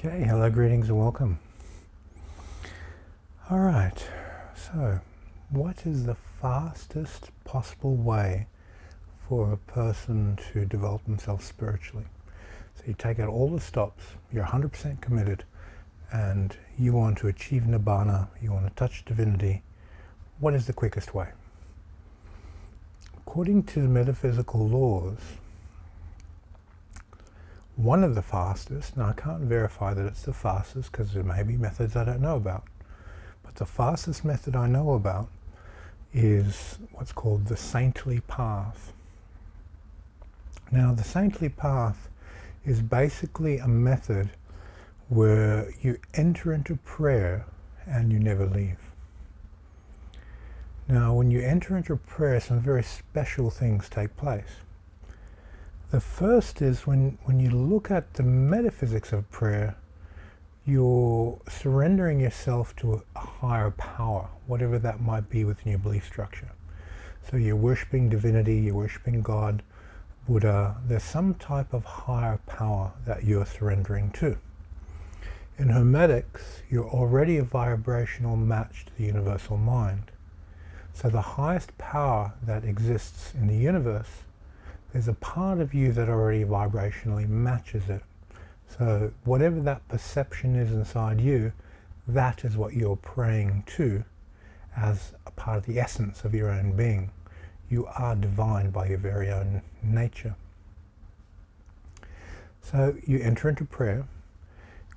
Okay, hello, greetings and welcome. Alright, so what is the fastest possible way for a person to develop themselves spiritually? So you take out all the stops, you're 100% committed, and you want to achieve Nibbana, you want to touch divinity. What is the quickest way? According to metaphysical laws, one of the fastest, and I can't verify that it's the fastest because there may be methods I don't know about, but the fastest method I know about is what's called the saintly path. Now, the saintly path is basically a method where you enter into prayer and you never leave. Now, when you enter into prayer, some very special things take place. The first is when you look at the metaphysics of prayer, you're surrendering yourself to a higher power, whatever that might be within your belief structure. So you're worshipping divinity, you're worshipping God, Buddha. There's some type of higher power that you're surrendering to. In Hermetics, you're already a vibrational match to the universal mind. So the highest power that exists in the universe, there's a part of you that already vibrationally matches it. So whatever that perception is inside you, that is what you're praying to as a part of the essence of your own being. You are divine by your very own nature. So you enter into prayer.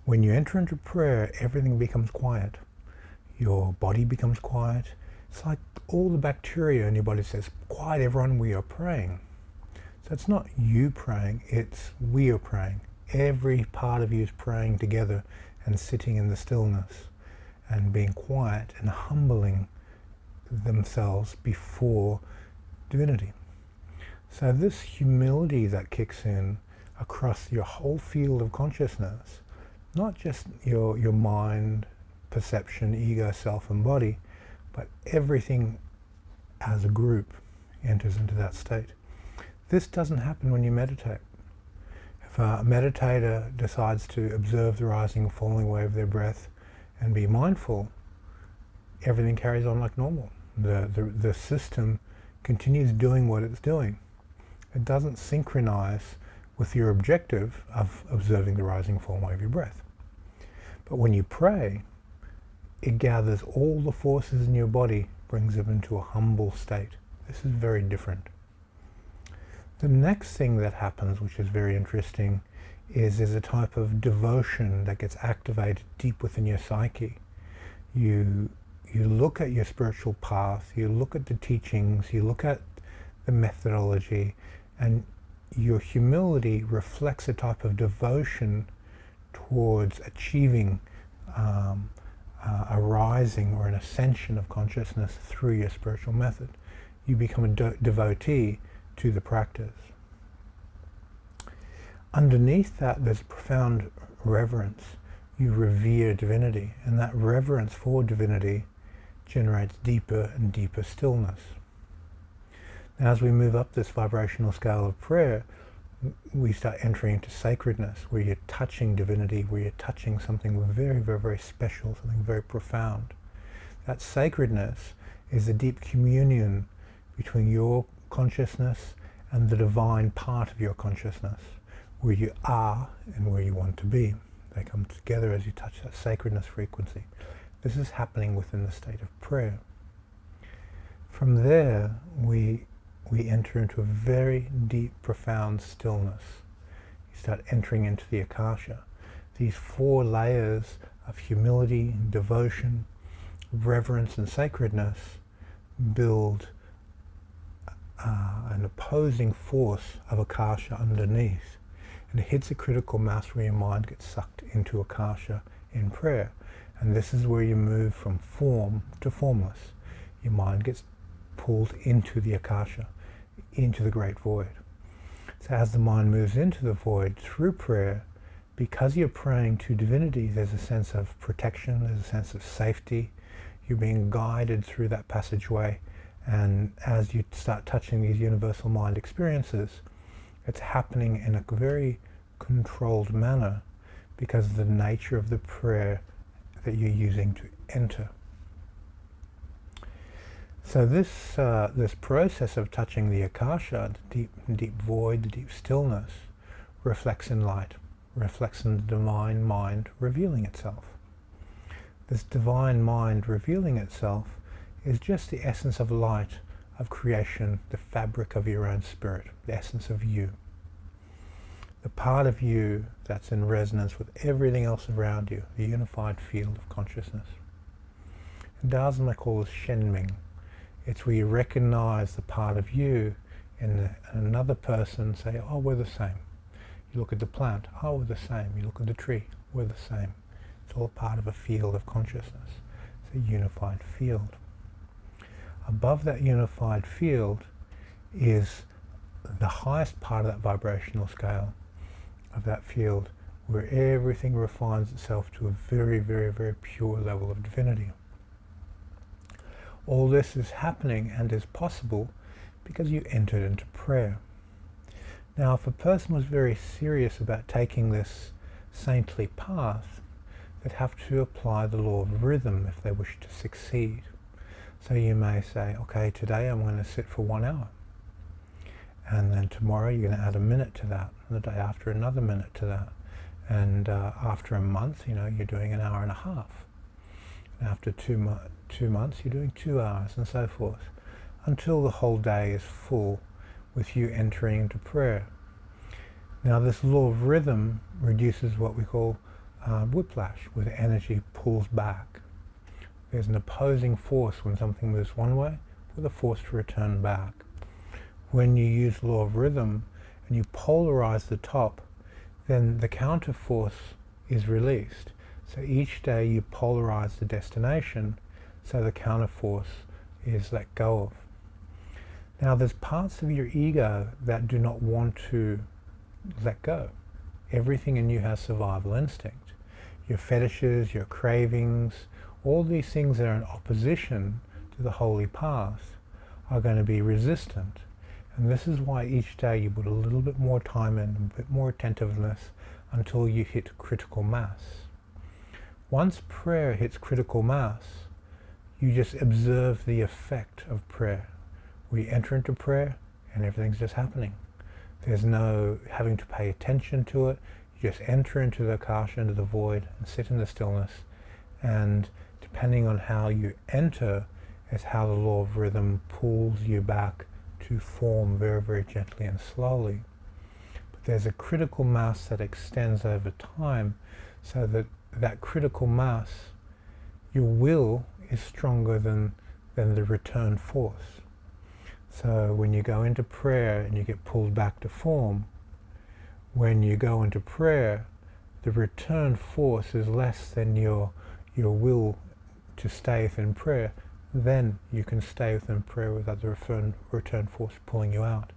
When you enter into prayer, everything becomes quiet. Your body becomes quiet. It's like all the bacteria in your body says, quiet everyone, we are praying. So it's not you praying, it's we are praying. Every part of you is praying together and sitting in the stillness and being quiet and humbling themselves before divinity. So this humility that kicks in across your whole field of consciousness, not just your mind, perception, ego, self and body, but everything as a group enters into that state. This doesn't happen when you meditate. If a meditator decides to observe the rising and falling wave of their breath and be mindful, everything carries on like normal. The system continues doing what it's doing. It doesn't synchronize with your objective of observing the rising and falling wave of your breath. But when you pray, it gathers all the forces in your body, brings them into a humble state. This is very different. The next thing that happens, which is very interesting, is there's a type of devotion that gets activated deep within your psyche. You look at your spiritual path, you look at the teachings, you look at the methodology, and your humility reflects a type of devotion towards achieving a rising or an ascension of consciousness through your spiritual method. You become a devotee to the practice. Underneath that, there's profound reverence. You revere divinity, and that reverence for divinity generates deeper and deeper stillness. Now, as we move up this vibrational scale of prayer, we start entering into sacredness, where you're touching divinity, where you're touching something very, very, very special, something very profound. That sacredness is the deep communion between your consciousness and the divine part of your consciousness, where you are and where you want to be. They come together as you touch that sacredness frequency. This is happening within the state of prayer. From there, we enter into a very deep, profound stillness. You start entering into the Akasha. These 4 layers of humility, devotion, reverence and sacredness build an opposing force of Akasha underneath. And it hits a critical mass where your mind gets sucked into Akasha in prayer. And this is where you move from form to formless. Your mind gets pulled into the Akasha, into the great void. So as the mind moves into the void through prayer, because you're praying to divinity, there's a sense of protection, there's a sense of safety. You're being guided through that passageway. And as you start touching these universal mind experiences, it's happening in a very controlled manner, because of the nature of the prayer that you're using to enter. So this process of touching the akasha, the deep void, the deep stillness, reflects in light, reflects in the divine mind revealing itself. This divine mind revealing itself is just the essence of light, of creation, the fabric of your own spirit, the essence of you. The part of you that's in resonance with everything else around you, the unified field of consciousness. In Taoism they call this Shenming. It's where you recognize the part of you in another person, say, oh, we're the same. You look at the plant, oh, we're the same. You look at the tree, we're the same. It's all part of a field of consciousness. It's a unified field. Above that unified field is the highest part of that vibrational scale of that field, where everything refines itself to a very, very, very pure level of divinity. All this is happening and is possible because you entered into prayer. Now, if a person was very serious about taking this saintly path, they'd have to apply the law of rhythm if they wish to succeed. So you may say, okay, today I'm going to sit for 1 hour. And then tomorrow you're going to add a minute to that. And the day after another minute to that. And after a month, you're doing 1.5 hours. And after two months, you're doing 2 hours, and so forth, until the whole day is full with you entering into prayer. Now, this law of rhythm reduces what we call whiplash, where the energy pulls back. There's an opposing force when something moves one way, with a force to return back. When you use law of rhythm and you polarize the top, then the counter force is released. So each day you polarize the destination, so the counter force is let go of. Now, there's parts of your ego that do not want to let go. Everything in you has survival instinct. Your fetishes, your cravings, all these things that are in opposition to the holy path are going to be resistant. And this is why each day you put a little bit more time in, a bit more attentiveness, until you hit critical mass. Once prayer hits critical mass, you just observe the effect of prayer. We enter into prayer and everything's just happening. There's no having to pay attention to it. You just enter into the akasha, into the void, and sit in the stillness. And depending on how you enter is how the law of rhythm pulls you back to form very, very gently and slowly. But there's a critical mass that extends over time, so that that critical mass, your will is stronger than the return force. So when you go into prayer and you get pulled back to form, when you go into prayer, the return force is less than your will to stay within prayer. Then you can stay within prayer without the return force pulling you out.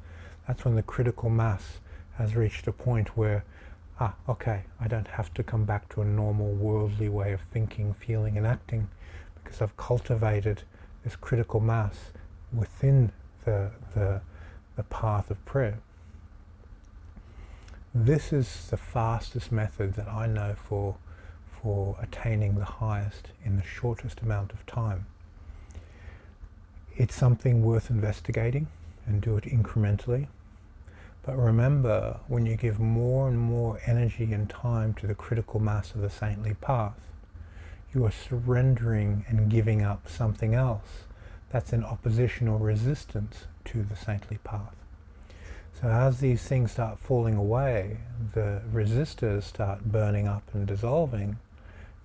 That's when the critical mass has reached a point where, okay, I don't have to come back to a normal worldly way of thinking, feeling, and acting, because I've cultivated this critical mass within the path of prayer. This is the fastest method that I know for attaining the highest in the shortest amount of time. It's something worth investigating, and do it incrementally. But remember, when you give more and more energy and time to the critical mass of the saintly path, you are surrendering and giving up something else that's in opposition or resistance to the saintly path. So as these things start falling away, the resistors start burning up and dissolving,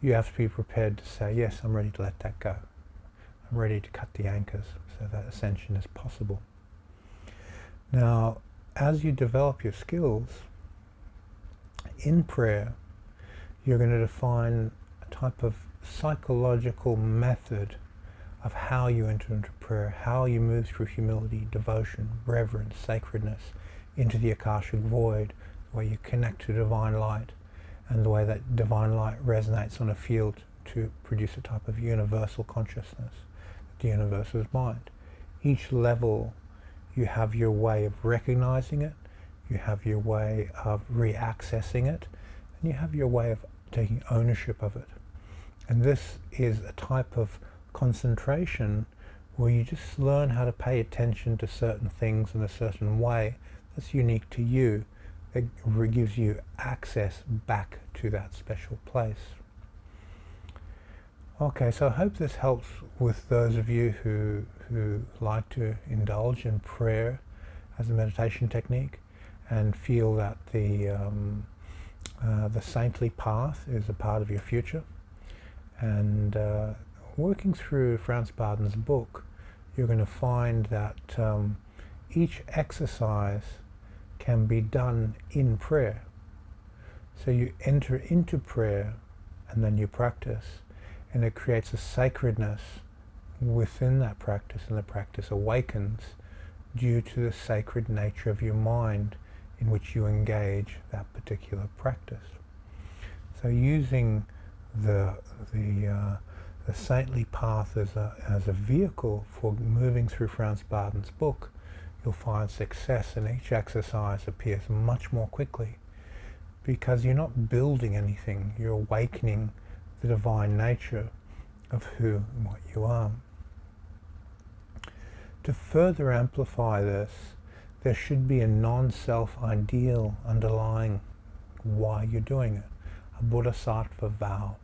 you have to be prepared to say, yes, I'm ready to let that go. I'm ready to cut the anchors so that ascension is possible. Now, as you develop your skills in prayer, you're going to define a type of psychological method of how you enter into prayer, how you move through humility, devotion, reverence, sacredness into the akashic void, the way you connect to divine light, and the way that divine light resonates on a field to produce a type of universal consciousness, the universe's mind. Each level, you have your way of recognizing it, you have your way of re-accessing it, and you have your way of taking ownership of it. And this is a type of concentration where you just learn how to pay attention to certain things in a certain way that's unique to you, that gives you access back to that special place. Okay, so I hope this helps with those of you who like to indulge in prayer as a meditation technique and feel that the saintly path is a part of your future. And working through Franz Barden's book, you're going to find that each exercise can be done in prayer. So you enter into prayer and then you practice, and it creates a sacredness within that practice, and the practice awakens due to the sacred nature of your mind in which you engage that particular practice. So using the saintly path as a vehicle for moving through Franz Barden's book, you'll find success, and each exercise appears much more quickly because you're not building anything, you're awakening the divine nature of who and what you are. To further amplify this, there should be a non-self ideal underlying why you're doing it, a Bodhisattva vow.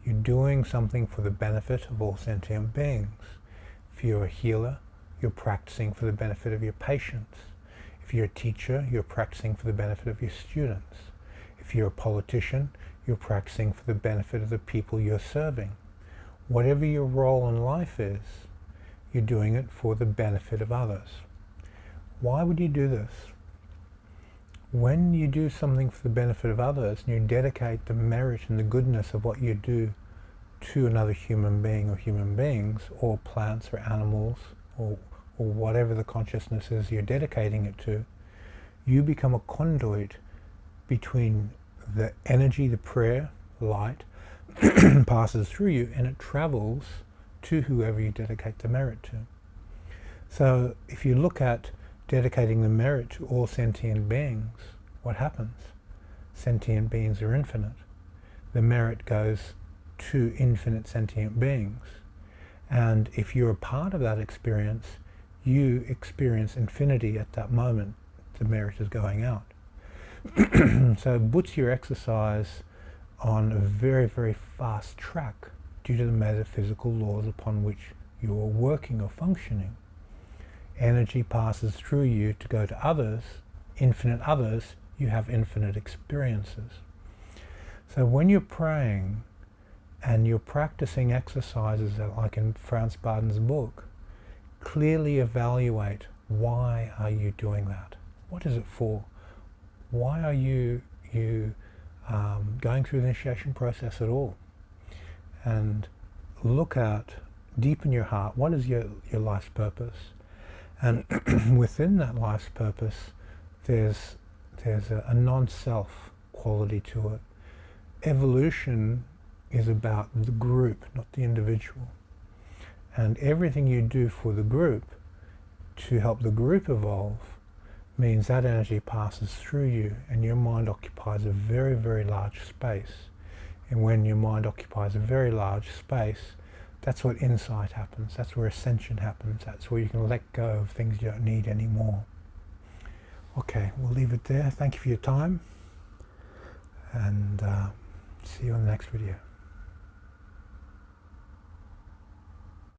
You're doing something for the benefit of all sentient beings. If you're a healer, you're practicing for the benefit of your patients. If you're a teacher, you're practicing for the benefit of your students. If you're a politician, you're practicing for the benefit of the people you're serving. Whatever your role in life is, you're doing it for the benefit of others. Why would you do this? When you do something for the benefit of others, and you dedicate the merit and the goodness of what you do to another human being or human beings, or plants or animals, or whatever the consciousness is you're dedicating it to, you become a conduit between the energy, the prayer, light, passes through you, and it travels to whoever you dedicate the merit to. So if you look at dedicating the merit to all sentient beings, what happens? Sentient beings are infinite. The merit goes to infinite sentient beings. And if you're a part of that experience, you experience infinity at that moment the merit is going out. So it puts your exercise on a very, very fast track due to the metaphysical laws upon which you're working or functioning. Energy passes through you to go to others, infinite others, you have infinite experiences. So when you're praying and you're practicing exercises like in Franz Barden's book, clearly evaluate, why are you doing that? What is it for? Why are you going through the initiation process at all? And look at, deep in your heart, what is your life's purpose? And within that life's purpose, there's a non-self quality to it. Evolution is about the group, not the individual. And everything you do for the group to help the group evolve means that energy passes through you, and your mind occupies a very, very large space. And when your mind occupies a very large space, that's what insight happens. That's where ascension happens. That's where you can let go of things you don't need anymore. Okay, we'll leave it there. Thank you for your time, and see you on the next video.